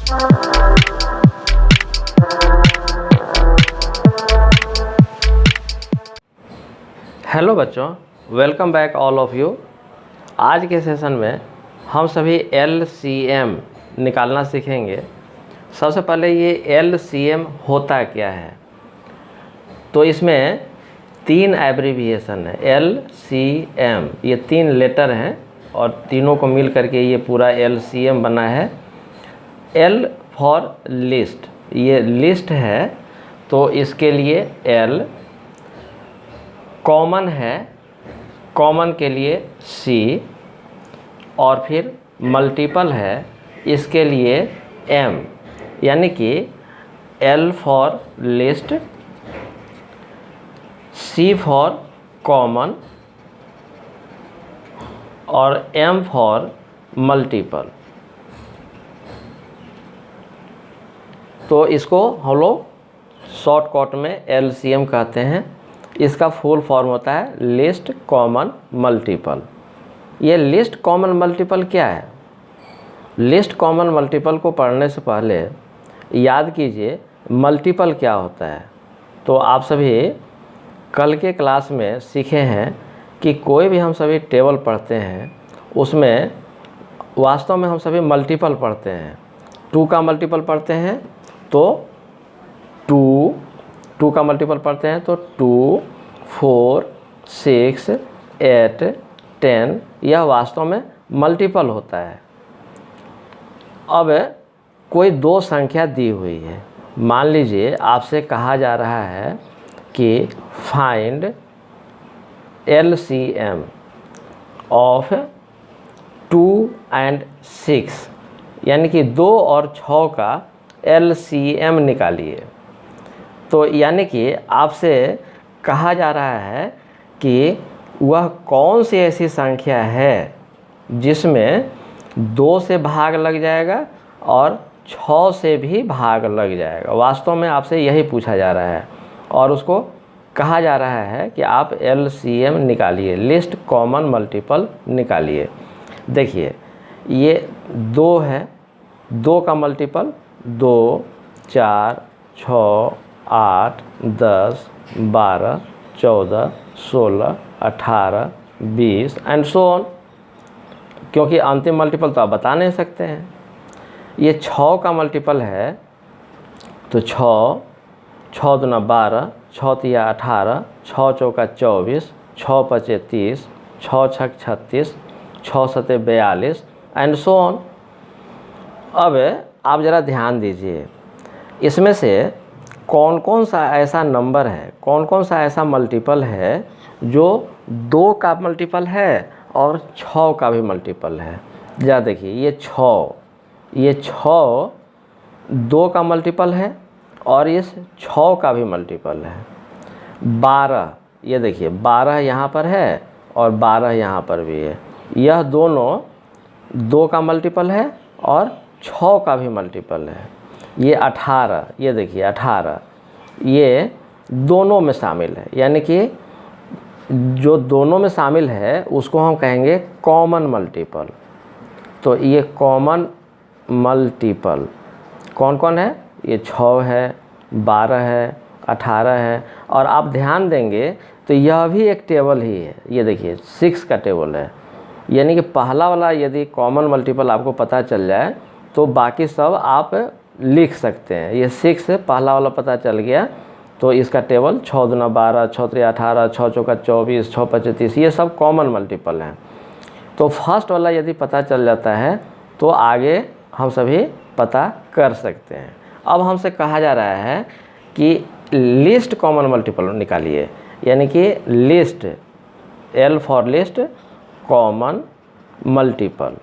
Hello बच्चों, welcome back all of you. आज के सेशन में हम सभी LCM निकालना सीखेंगे। सबसे पहले ये LCM होता क्या है, तो इसमें 3 एब्रीविएशन है। LCM ये 3 लेटर हैं और तीनों को मिल करके ये पूरा LCM बना है। L फॉर लिस्ट, ये लिस्ट है तो इसके लिए L। कॉमन है, कॉमन के लिए C, और फिर मल्टीपल है इसके लिए M, यानी कि L for list, C for common और M फॉर मल्टीपल। तो इसको हम लोग शॉर्टकट में LCM कहते हैं। इसका फुल फॉर्म होता है लिस्ट कॉमन मल्टीपल। ये लिस्ट कॉमन मल्टीपल क्या है? लिस्ट कॉमन मल्टीपल को पढ़ने से पहले याद कीजिए मल्टीपल क्या होता है। तो आप सभी कल के क्लास में सीखे हैं कि कोई भी हम सभी टेबल पढ़ते हैं उसमें वास्तव में हम सभी मल्टीपल पढ़ते हैं। 2 का मल्टीपल पढ़ते हैं तो 2 का मल्टीपल पढ़ते हैं तो 2, 4, 6, 8, 10, यह वास्तव में मल्टीपल होता है। अब कोई 2 संख्या दी हुई है, मान लीजिए आपसे कहा जा रहा है कि फाइंड LCM ऑफ 2 and 6, यानी कि 2 और 6 का LCM निकालिए। तो यानी कि आपसे कहा जा रहा है कि वह कौन सी ऐसी संख्या है जिसमें 2 से भाग लग जाएगा और 6 से भी भाग लग जाएगा। वास्तव में आपसे यही पूछा जा रहा है और उसको कहा जा रहा है कि आप LCM निकालिए, लिस्ट कॉमन मल्टीपल निकालिए। देखिए ये 2 है, 2 का मल्टीपल 2, 4, 6, 8, 10, 12, 14, 16, 18, 20 एंड सो ऑन, क्योंकि अंतिम मल्टीपल तो आप बता नहीं सकते हैं। ये 6 का मल्टीपल है तो 6, 6 दूना 12, 6 तिया 18, 6 चौका 24, 6 पचे 30, 6 छक 36, 6 सते 42 एंड सो ऑन। अब आप ज़रा ध्यान दीजिए, इसमें से कौन कौन सा ऐसा नंबर है, कौन कौन सा ऐसा मल्टीपल है जो 2 का मल्टीपल है और 6 का भी मल्टीपल है। ज़रा देखिए ये 6 2 का मल्टीपल है और इस 6 का भी मल्टीपल है। 12, ये देखिए 12 यहाँ पर है और 12 यहाँ पर भी है। यह दोनों 2 का मल्टीपल है और 6 का भी मल्टीपल है। ये 18, ये देखिए 18, ये दोनों में शामिल है, यानी कि जो दोनों में शामिल है उसको हम कहेंगे कॉमन मल्टीपल। तो ये कॉमन मल्टीपल कौन कौन है? ये 6 है, 12 है, 18 है। और आप ध्यान देंगे तो यह भी एक टेबल ही है। ये देखिए 6 का टेबल है, यानी कि पहला वाला यदि कॉमन मल्टीपल आपको पता चल जाए तो बाकी सब आप लिख सकते हैं। ये 6 पहला वाला पता चल गया तो इसका टेबल 6 दूना 12, 6 तिया 18, 6 चौका 24, 6 पचे 30, ये सब कॉमन मल्टीपल हैं। तो फर्स्ट वाला यदि पता चल जाता है तो आगे हम सभी पता कर सकते हैं। अब हमसे कहा जा रहा है कि लिस्ट कॉमन मल्टीपल निकालिए, यानी कि list, L for list common multiple.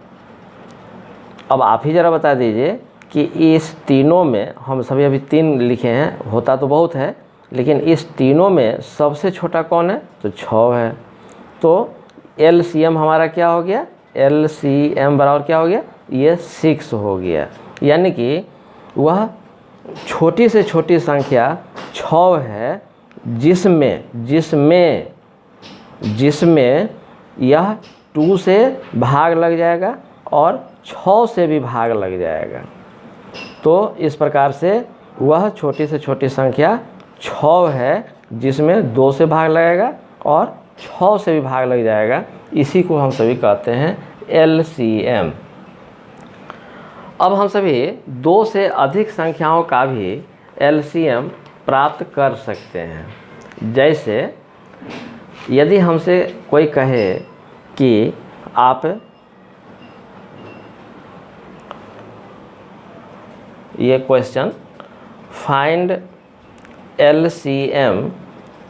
अब आप ही ज़रा बता दीजिए कि इस तीनों में, हम सभी अभी 3 लिखे हैं, होता तो बहुत है, लेकिन इस तीनों में सबसे छोटा कौन है? तो 6 है। तो LCM हमारा क्या हो गया? LCM बराबर क्या हो गया? ये 6 हो गया। यानी कि वह छोटी से छोटी संख्या 6 है जिसमें यह 2 से भाग लग जाएगा और 6 से भी भाग लग जाएगा। तो इस प्रकार से वह छोटी से छोटी संख्या 6 है जिसमें 2 से भाग लगेगा और 6 से भी भाग लग जाएगा। इसी को हम सभी कहते हैं LCM। अब हम सभी 2 से अधिक संख्याओं का भी LCM प्राप्त कर सकते हैं। जैसे यदि हमसे कोई कहे कि आप ये question find LCM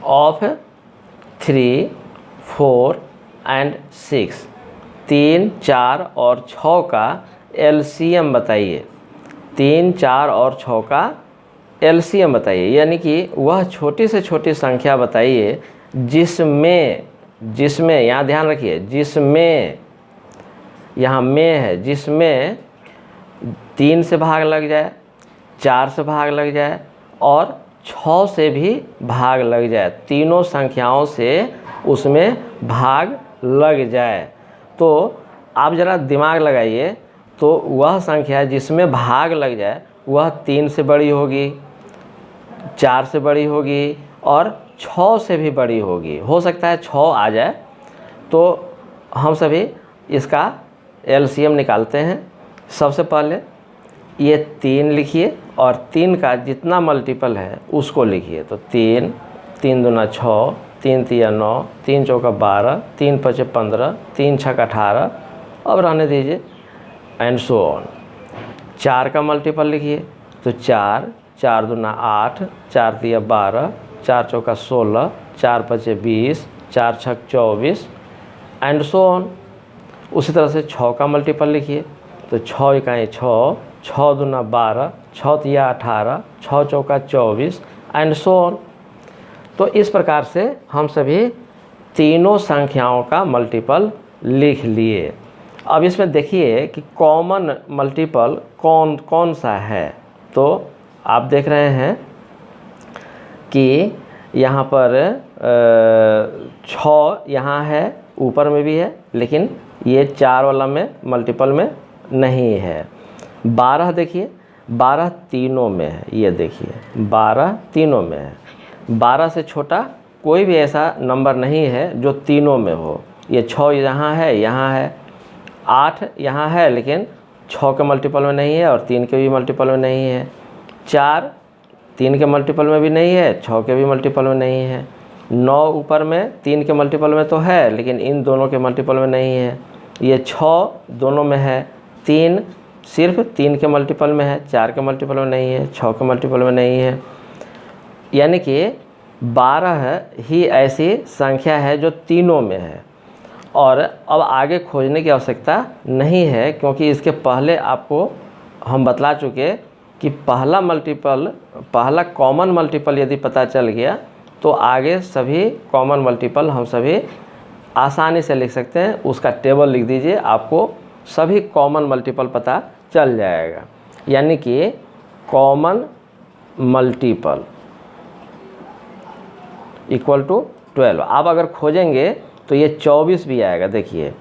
of 3, 4 and 6, 3, 4 और 6 का LCM बताइए। 3, 4 और 6 का LCM बताइए, यानी कि वह छोटी से छोटी संख्या बताइए जिसमें यहाँ ध्यान रखिए, जिसमें यहाँ में है, जिसमें 3 से भाग लग जाए, 4 से भाग लग जाए और 6 से भी भाग लग जाए। तीनों संख्याओं से उसमें भाग लग जाए। तो आप ज़रा दिमाग लगाइए, तो वह संख्या जिसमें भाग लग जाए वह 3 से बड़ी होगी, 4 से बड़ी होगी और 6 से भी बड़ी होगी। हो सकता है 6 आ जाए। तो हम सभी इसका LCM निकालते हैं। सबसे पहले ये 3 लिखिए और 3 का जितना मल्टीपल है उसको लिखिए। तो 3, 3 दूना 6, 3 तिया 9, 3 चौका 12, 3 पचे 15, 3 छक्का 18। अब रहने दीजिए एंड सो ऑन। 4 का मल्टीपल लिखिए। तो 4, 4 दूना 8, 4 तिया 12, 4 चौका 16, 4 पचे 20, 4 छक 24 एंड सो ऑन। उसी तरह से 6 का मल्टीपल लिखिए। तो 6 इकाई 6, 6 दूना 12, 6 तिया 18, 6 चौका 24 एंड सो ऑन। तो इस प्रकार से हम सभी तीनों संख्याओं का मल्टीपल लिख लिए। अब इसमें देखिए कि कॉमन मल्टीपल कौन कौन सा है। तो आप देख रहे हैं कि यहाँ पर 6 यहाँ है, ऊपर में भी है, लेकिन ये 4 वाला में मल्टीपल में नहीं है। 12 देखिए, 12 तीनों में है। ये देखिए 12 तीनों में है। 12 से छोटा कोई भी ऐसा नंबर नहीं है जो तीनों में हो। ये 6 यहाँ है, यहाँ है, 8 यहाँ है लेकिन 6 के मल्टीपल में नहीं है और 3 के भी मल्टीपल में नहीं है। 4 3 के मल्टीपल में भी नहीं है, 6 के भी मल्टीपल में नहीं है। 9 ऊपर में 3 के मल्टीपल में तो है लेकिन इन दोनों के मल्टीपल में नहीं है। ये 6 दोनों में है। 3 सिर्फ 3 के मल्टीपल में है, 4 के मल्टीपल में नहीं है, 6 के मल्टीपल में नहीं है। यानी कि 12 ही ऐसी संख्या है जो तीनों में है। और अब आगे खोजने की आवश्यकता नहीं है, क्योंकि इसके पहले आपको हम बतला चुके कि पहला कॉमन मल्टीपल यदि पता चल गया तो आगे सभी कॉमन मल्टीपल हम सभी आसानी से लिख सकते हैं। उसका टेबल लिख दीजिए, आपको सभी कॉमन मल्टीपल पता चल जाएगा। यानी कि कॉमन मल्टीपल इक्वल टू 12। आप अगर खोजेंगे तो ये 24 भी आएगा। देखिए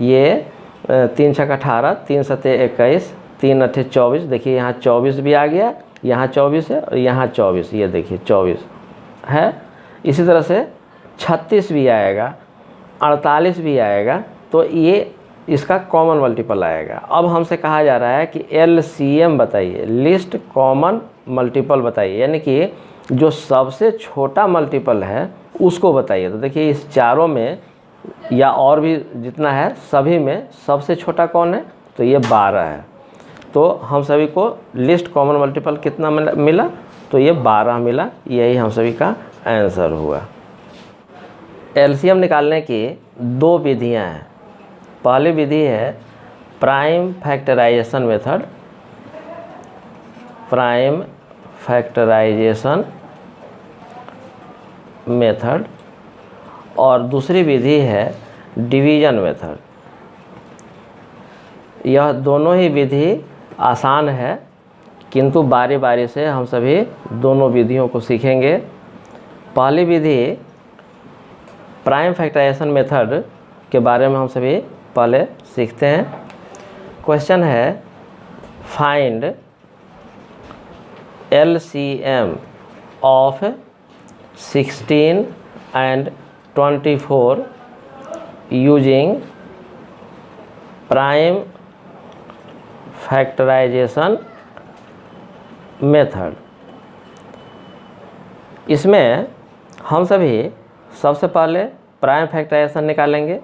ये 3 छक्का 18, 3 सत्ते 21, 3 अट्ठे 24। देखिए यहाँ 24 भी आ गया, यहाँ 24 है और यहाँ 24। ये देखिए 24 है। इसी तरह से 36 भी आएगा, 48 भी आएगा। तो ये इसका कॉमन मल्टीपल आएगा। अब हमसे कहा जा रहा है कि LCM बताइए, लिस्ट कॉमन मल्टीपल बताइए, यानी कि जो सबसे छोटा मल्टीपल है उसको बताइए। तो देखिए इस चारों में या और भी जितना है सभी में सबसे छोटा कौन है, तो ये 12 है। तो हम सभी को लिस्ट कॉमन मल्टीपल कितना मिला, तो ये 12 मिला। यही हम सभी का आंसर हुआ। LCM निकालने की 2 विधियां हैं। पहली विधि है prime factorisation method, prime factorisation method, और दूसरी विधि है डिवीजन मेथड। यह दोनों ही विधि आसान है, किंतु बारी बारी से हम सभी दोनों विधियों को सीखेंगे। पहली विधि प्राइम फैक्टराइजेशन मेथड के बारे में हम सभी पहले सीखते हैं। क्वेश्चन है find LCM of 16 and 24 using prime factorization method. इसमें हम सभी सबसे पहले प्राइम फैक्टराइजेशन निकालेंगे,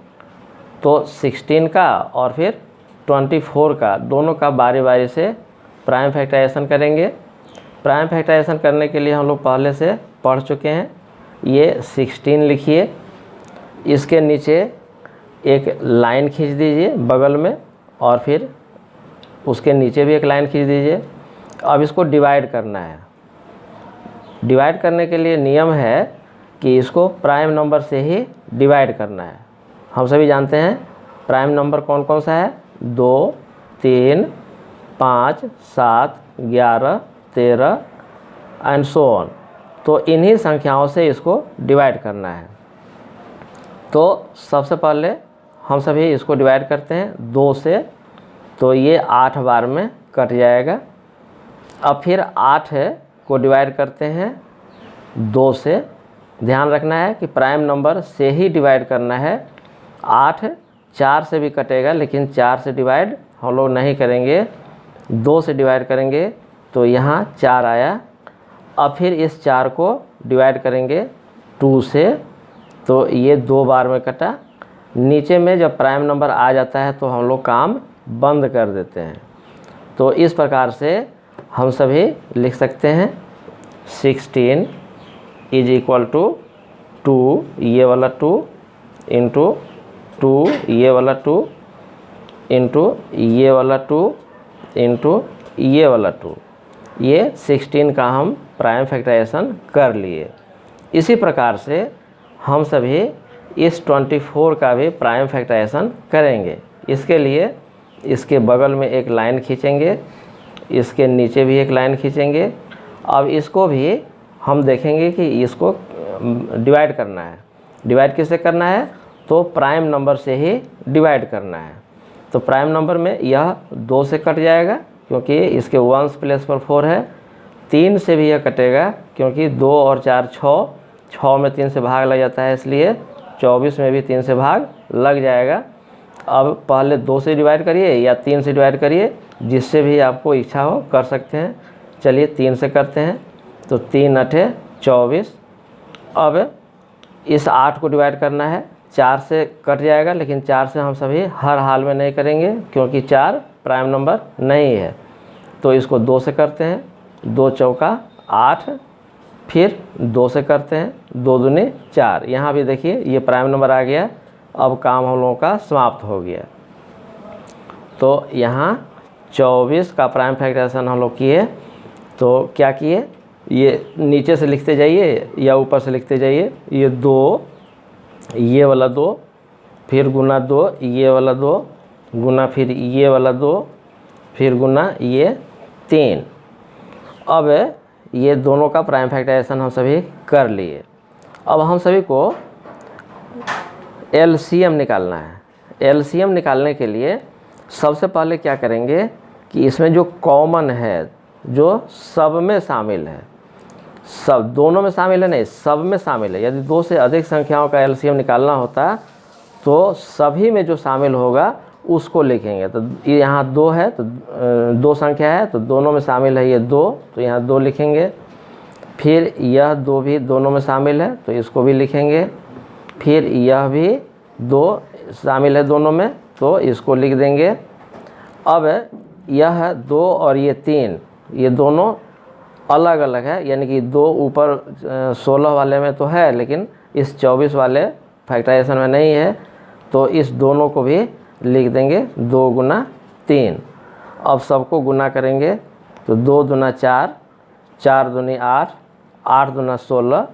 तो 16 का और फिर 24 का दोनों का बारी बारी से प्राइम फैक्टराइजेशन करेंगे। प्राइम फैक्टराइजेशन करने के लिए हम लोग पहले से पढ़ चुके हैं। ये 16 लिखिए, इसके नीचे एक लाइन खींच दीजिए बगल में, और फिर उसके नीचे भी एक लाइन खींच दीजिए। अब इसको डिवाइड करना है। डिवाइड करने के लिए नियम है कि इसको प्राइम नंबर से ही डिवाइड करना है। हम सभी जानते हैं प्राइम नंबर कौन कौन सा है, 2, 3, 5, 7, 11, 13 एंड सो ऑन। तो इन्हीं संख्याओं से इसको डिवाइड करना है। तो सबसे पहले हम सभी इसको डिवाइड करते हैं 2 से, तो ये 8 बार में कट जाएगा। अब फिर 8 को डिवाइड करते हैं 2 से। ध्यान रखना है कि प्राइम नंबर से ही डिवाइड करना है। 8 4 से भी कटेगा, लेकिन 4 से डिवाइड हम लोग नहीं करेंगे, 2 से डिवाइड करेंगे। तो यहाँ 4 आया। अब फिर इस 4 को डिवाइड करेंगे 2 से, तो ये 2 बार में कटा। नीचे में जब प्राइम नंबर आ जाता है तो हम लोग काम बंद कर देते हैं। तो इस प्रकार से हम सभी लिख सकते हैं 16 इज इक्वल टू 2, ये वाला 2 इंटू 2, ये वाला 2 इंटू ये वाला 2 इंटू ये वाला 2। ये 16 का हम प्राइम फैक्टराइजेशन कर लिए। इसी प्रकार से हम सभी इस 24 का भी प्राइम फैक्टराइजेशन करेंगे। इसके लिए इसके बगल में एक लाइन खींचेंगे, इसके नीचे भी एक लाइन खींचेंगे। अब इसको भी हम देखेंगे कि इसको डिवाइड करना है। डिवाइड किससे करना है, तो प्राइम नंबर से ही डिवाइड करना है। तो प्राइम नंबर में यह 2 से कट जाएगा क्योंकि इसके 1s प्लेस पर 4 है। 3 से भी यह कटेगा क्योंकि 2 और 4 6 में 3 से भाग लग जाता है, इसलिए 24 में भी 3 से भाग लग जाएगा। अब पहले 2 से डिवाइड करिए या 3 से डिवाइड करिए, जिससे भी आपको इच्छा हो कर सकते हैं। चलिए 3 से करते हैं, तो 3 8 24। अब इस 8 को डिवाइड करना है, 4 से कट जाएगा, लेकिन 4 से हम सभी हर हाल में नहीं करेंगे क्योंकि 4 प्राइम नंबर नहीं है। तो इसको 2 से करते हैं, 2 चौका 8, फिर 2 से करते हैं, 2 दूनी 4। यहाँ भी देखिए ये प्राइम नंबर आ गया। अब काम हम लोगों का समाप्त हो गया। तो यहाँ 24 का प्राइम फैक्टराइजेशन हम लोग किए। तो क्या किए, ये नीचे से लिखते जाइए या ऊपर से लिखते जाइए। ये 2, ये वाला 2, फिर गुना 2, ये वाला 2, गुना फिर ये वाला 2, फिर गुना ये 3। अब ये दोनों का प्राइम फैक्टराइजेशन हम सभी कर लिए। अब हम सभी को LCM निकालना है। LCM निकालने के लिए सबसे पहले क्या करेंगे कि इसमें जो कॉमन है, जो सब में शामिल है, सब दोनों में शामिल है नहीं, सब में शामिल है। यदि 2 से अधिक संख्याओं का LCM निकालना होता तो सभी में जो शामिल होगा उसको लिखेंगे। तो यहाँ 2 है, तो 2 संख्या है, तो दोनों में शामिल है ये 2, तो यहाँ 2 लिखेंगे। फिर यह 2 भी दोनों में शामिल है, तो इसको भी लिखेंगे। फिर यह भी 2 शामिल है दोनों में, तो इसको लिख देंगे। अब यह 2 और ये 3, ये दोनों अलग अलग है, यानी कि 2 ऊपर 16 वाले में तो है, लेकिन इस 24 वाले फैक्टराइजेशन में नहीं है। तो इस दोनों को भी लिख देंगे 2 गुना 3। अब सबको गुना करेंगे, तो 2 दूना 4, 4 दूनी 8, 8 दूना 16,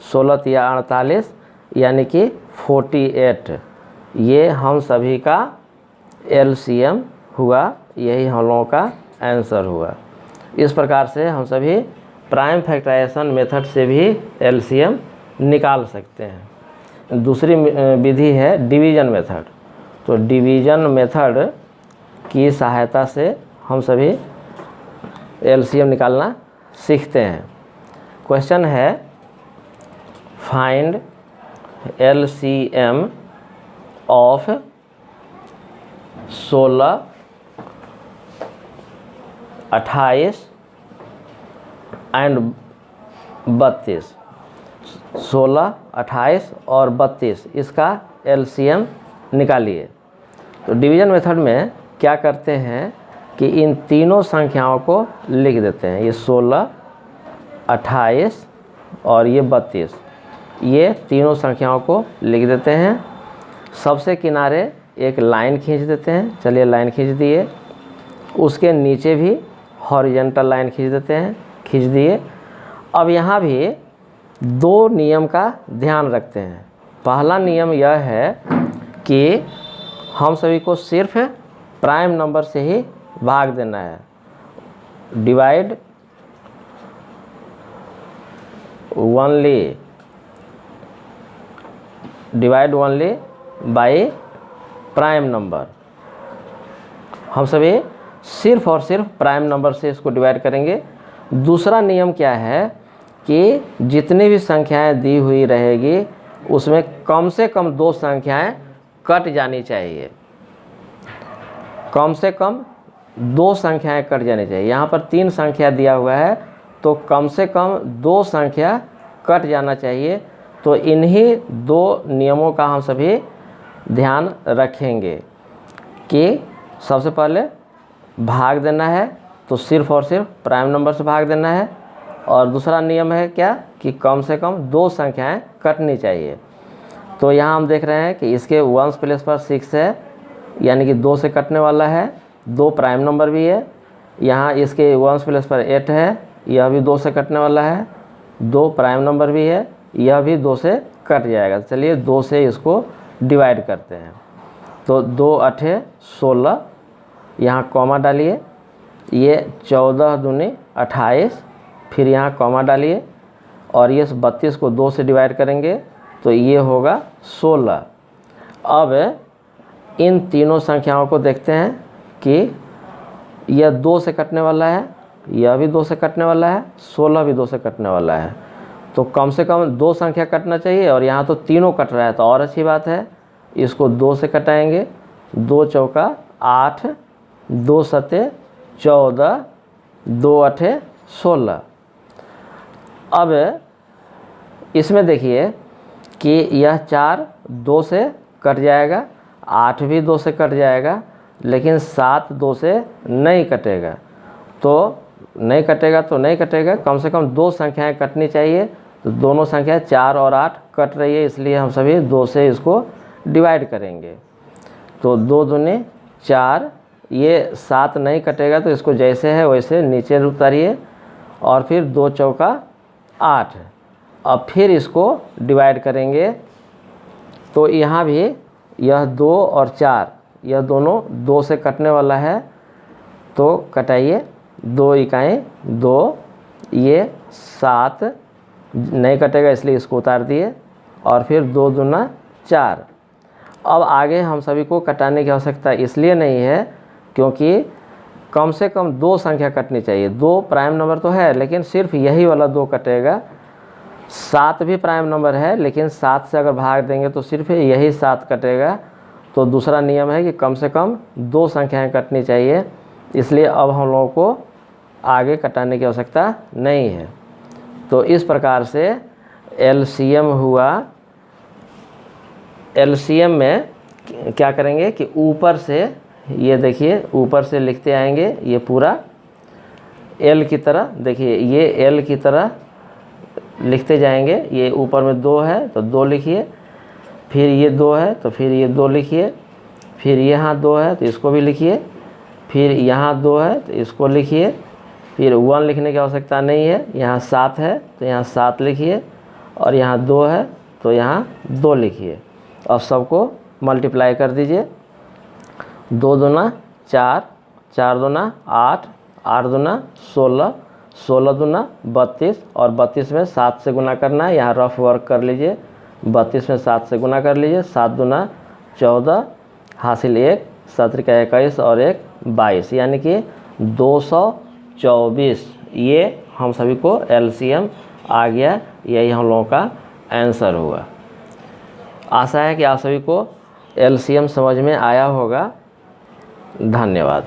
16 तिया 48, यानी कि 48। ये हम सभी का LCM हुआ, यही हम लोगों का आंसर हुआ। इस प्रकार से हम सभी प्राइम फैक्टराइजेशन मेथड से भी LCM निकाल सकते हैं। दूसरी विधि है डिवीज़न मेथड। तो डिवीज़न मेथड की सहायता से हम सभी LCM निकालना सीखते हैं। क्वेश्चन है फाइंड LCM ऑफ 16, 28 एंड 32। 16, 28 और 32 इसका LCM निकालिए। तो डिवीज़न मेथड में क्या करते हैं कि इन तीनों संख्याओं को लिख देते हैं। ये 16, 28 और ये 32, ये तीनों संख्याओं को लिख देते हैं। सबसे किनारे एक लाइन खींच देते हैं। चलिए लाइन खींच दिए। उसके नीचे भी हॉरिजॉन्टल लाइन खींच देते हैं, खींच दिए। अब यहाँ भी दो नियम का ध्यान रखते हैं। पहला नियम यह है कि हम सभी को सिर्फ प्राइम नंबर से ही भाग देना है। Divide only by prime number. हम सभी सिर्फ और सिर्फ प्राइम नंबर से इसको डिवाइड करेंगे। दूसरा नियम क्या है कि जितनी भी संख्याएं दी हुई रहेगी उसमें कम से कम दो संख्याएं कट जानी चाहिए। कम से कम दो संख्याएं कट जानी चाहिए। यहाँ पर 3 संख्या दिया हुआ है तो कम से कम 2 संख्या कट जाना चाहिए। तो इन्हीं 2 नियमों का हम सभी ध्यान रखेंगे कि सबसे पहले भाग देना है तो सिर्फ और सिर्फ प्राइम नंबर से भाग देना है, और दूसरा नियम है क्या कि कम से कम 2 संख्याएं कटनी चाहिए। तो यहाँ हम देख रहे हैं कि इसके वंस प्लेस पर 6 है, यानी कि 2 से कटने वाला है। 2 प्राइम नंबर भी है। यहाँ इसके वंस प्लेस पर 8 है, यह भी 2 से कटने वाला है। 2 प्राइम नंबर भी है, यह भी 2 से कट जाएगा। चलिए 2 से इसको डिवाइड करते हैं। तो 2 8 16, यहाँ कॉमा डालिए। ये 14 दूनी 28, फिर यहाँ कॉमा डालिए, और ये 32 को 2 से डिवाइड करेंगे तो ये होगा 16। अब इन तीनों संख्याओं को देखते हैं कि यह 2 से कटने वाला है, यह भी 2 से कटने वाला है, 16 भी 2 से कटने वाला है। तो कम से कम 2 संख्या कटना चाहिए, और यहाँ तो तीनों कट रहा है तो और अच्छी बात है। इसको 2 से कटाएंगे। 2 चौका 8, 2 सते 14, 2 8 16। अब इसमें देखिए कि यह 4 2 से कट जाएगा, 8 भी 2 से कट जाएगा, लेकिन 7 2 से नहीं कटेगा। तो नहीं कटेगा, कम से कम 2 संख्याएं कटनी चाहिए। तो दोनों संख्या 4 और 8 कट रही है, इसलिए हम सभी 2 से इसको डिवाइड करेंगे। तो 2 दूनी 4, ये 7 नहीं कटेगा तो इसको जैसे है वैसे नीचे उतारिए, और फिर 2 चौका 8। अब फिर इसको डिवाइड करेंगे तो यहाँ भी यह 2 और 4, यह दोनों 2 से कटने वाला है। तो कटाइए। 2 इकाई 2, ये 7 नहीं कटेगा इसलिए इसको उतार दिए, और फिर 2 दूना 4। अब आगे हम सभी को कटाने की आवश्यकता इसलिए नहीं है क्योंकि कम से कम 2 संख्या कटनी चाहिए। 2 प्राइम नंबर तो है लेकिन सिर्फ यही वाला 2 कटेगा। 7 भी प्राइम नंबर है लेकिन 7 से अगर भाग देंगे तो सिर्फ यही 7 कटेगा। तो दूसरा नियम है कि कम से कम 2 संख्याएं कटनी चाहिए, इसलिए अब हम लोगों को आगे कटाने की आवश्यकता नहीं है। तो इस प्रकार से LCM हुआ। LCM में क्या करेंगे कि ऊपर से, ये देखिए ऊपर से लिखते आएंगे, ये पूरा L की तरह, देखिए ये L की तरह लिखते जाएंगे। ये ऊपर में 2 है तो 2 लिखिए, फिर ये 2 है तो फिर ये 2 लिखिए, फिर यहाँ 2 है तो इसको भी लिखिए, फिर यहाँ 2 है तो इसको लिखिए, फिर 1 लिखने की आवश्यकता नहीं है। यहाँ 7 है तो यहाँ 7 लिखिए, और यहाँ 2 है तो यहाँ 2 लिखिए। अब सबको मल्टीप्लाई कर दीजिए। 2 दूना 4, 4 दूना 8, 8 दूना 16, 16 दूना 32, और 32 में 7 से गुना करना है। यहाँ रफ वर्क कर लीजिए। 32 में 7 से गुना कर लीजिए। 7 दूना 14, हासिल 1, 7 का 21 और 1 22, यानी कि 224 ये हम सभी को LCM आ गया। यही हम लोगों का आंसर हुआ। आशा है कि आप सभी को LCM समझ में आया होगा। धन्यवाद।